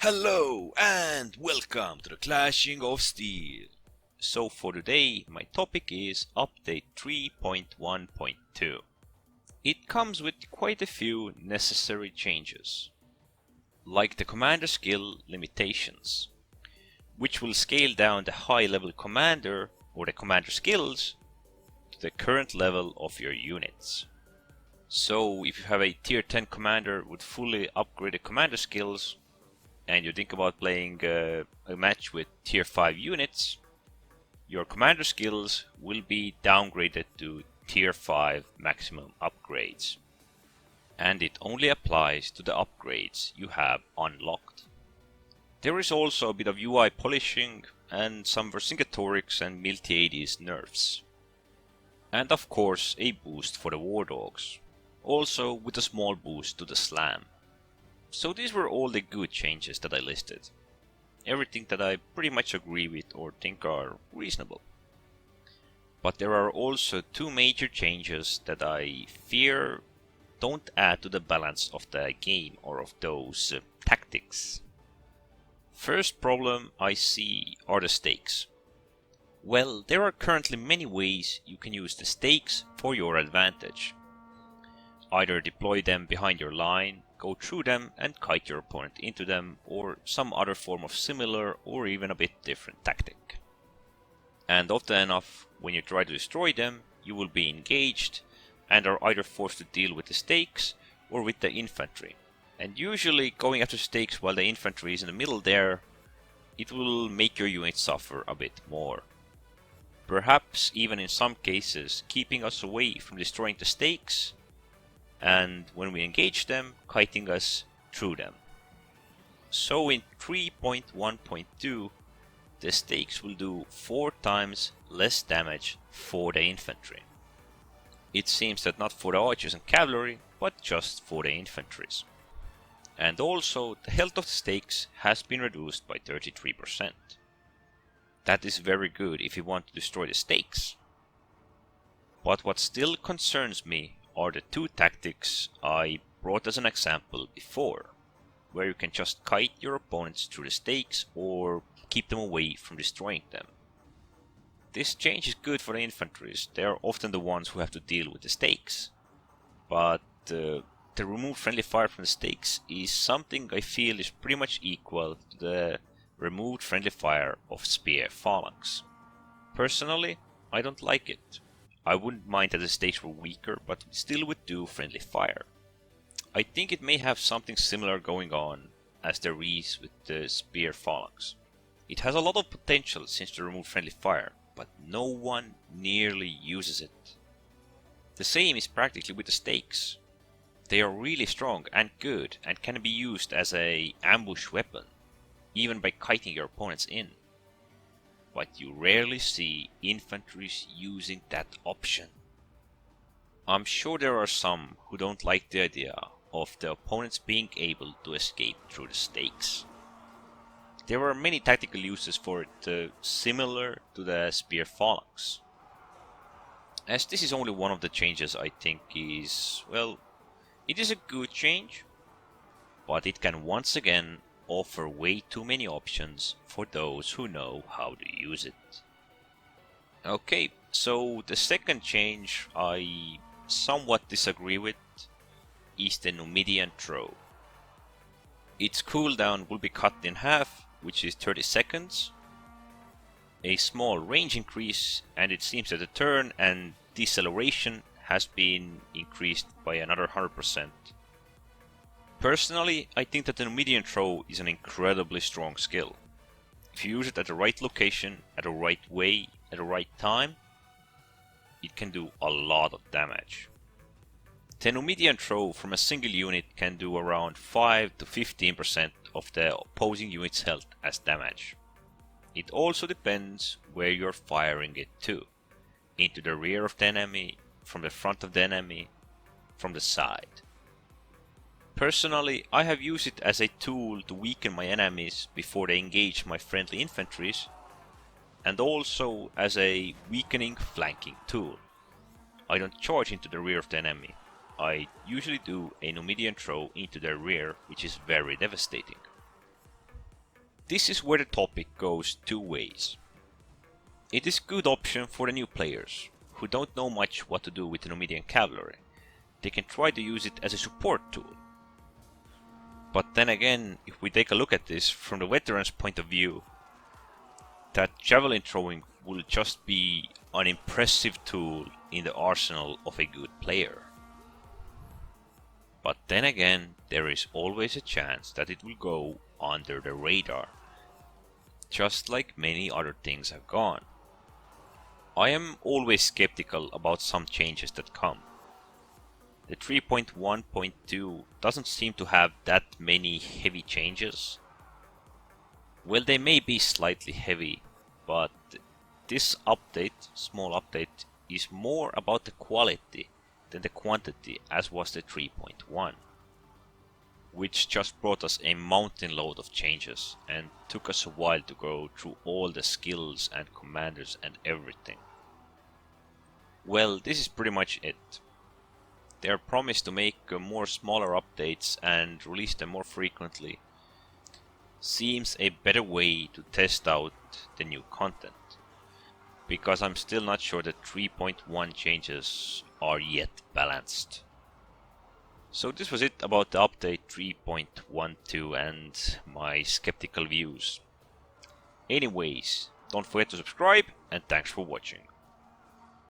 Hello and welcome to the Clashing of Steel. So for today, my topic is update 3.1.2. It comes with quite a few necessary changes, like the commander skill limitations, which will scale down the high level commander or the commander skills to the current level of your units. So if you have a tier 10 commander with fully upgraded commander skills, and you think about playing a match with tier 5 units, your commander skills will be downgraded to tier 5 maximum upgrades. And it only applies to the upgrades you have unlocked. There is also a bit of UI polishing and some Vercingetorix and Miltiades nerfs. And of course a boost for the War Dogs, also with a small boost to the Slam. So these were all the good changes that I listed. Everything that I pretty much agree with or think are reasonable. But there are also two major changes that I fear don't add to the balance of the game or of those tactics. First problem I see are the stakes. Well, there are currently many ways you can use the stakes for your advantage. Either deploy them behind your line, go through them and kite your opponent into them, or some other form of similar or even a bit different tactic. And often enough, when you try to destroy them, you will be engaged and are either forced to deal with the stakes or with the infantry. And usually going after stakes while the infantry is in the middle there, it will make your unit suffer a bit more. Perhaps even in some cases keeping us away from destroying the stakes, and when we engage them, kiting us through them. So in 3.1.2, the stakes will do 4 times less damage for the infantry. It seems that not for the archers and cavalry, but just for the infantries. And also, the health of the stakes has been reduced by 33%. That is very good if you want to destroy the stakes. But what still concerns me are the two tactics I brought as an example before, where you can just kite your opponents through the stakes or keep them away from destroying them. This change is good for the infantries, they are often the ones who have to deal with the stakes. But the remove friendly fire from the stakes is something I feel is pretty much equal to the removed friendly fire of spear phalanx. Personally, I don't like it. I wouldn't mind that the stakes were weaker, but still would do friendly fire. I think it may have something similar going on as there is with the spear phalanx. It has a lot of potential since they remove friendly fire, but no one nearly uses it. The same is practically with the stakes. They are really strong and good and can be used as an ambush weapon, even by kiting your opponents in. But you rarely see infantries using that option. I'm sure there are some who don't like the idea of the opponents being able to escape through the stakes. There are many tactical uses for it, similar to the spear phalanx. As this is only one of the changes I think is, well, it is a good change, but it can once again offer way too many options for those who know how to use it. Okay, so the second change I somewhat disagree with is the Numidian throw. Its cooldown will be cut in half, which is 30 seconds, a small range increase, and it seems that the turn and deceleration has been increased by another 100%. Personally, I think that the Numidian throw is an incredibly strong skill. If you use it at the right location, at the right way, at the right time, it can do a lot of damage. The Numidian throw from a single unit can do around 5 to 15% of the opposing unit's health as damage. It also depends where you're firing it to. Into the rear of the enemy, from the front of the enemy, from the side. Personally, I have used it as a tool to weaken my enemies before they engage my friendly infantries, and also as a weakening flanking tool. I don't charge into the rear of the enemy. I usually do a Numidian throw into their rear, which is very devastating. this is where the topic goes two ways. It is a good option for the new players, who don't know much what to do with the Numidian cavalry. They can try to use it as a support tool. But then again, if we take a look at this from the veteran's point of view, that javelin throwing will just be an impressive tool in the arsenal of a good player. But then again, there is always a chance that it will go under the radar, just like many other things have gone. I am always skeptical about some changes that come. The 3.1.2 doesn't seem to have that many heavy changes. Well, they may be slightly heavy, but this update, small update, is more about the quality than the quantity, as was the 3.1, which just brought us a mountain load of changes and took us a while to go through all the skills and commanders and everything. Well, this is pretty much it. They are promised to make more smaller updates and release them more frequently. Seems a better way to test out the new content, because I'm still not sure that 3.1 changes are yet balanced. So this was it about the update 3.12 and my skeptical views. Anyways, don't forget to subscribe and thanks for watching.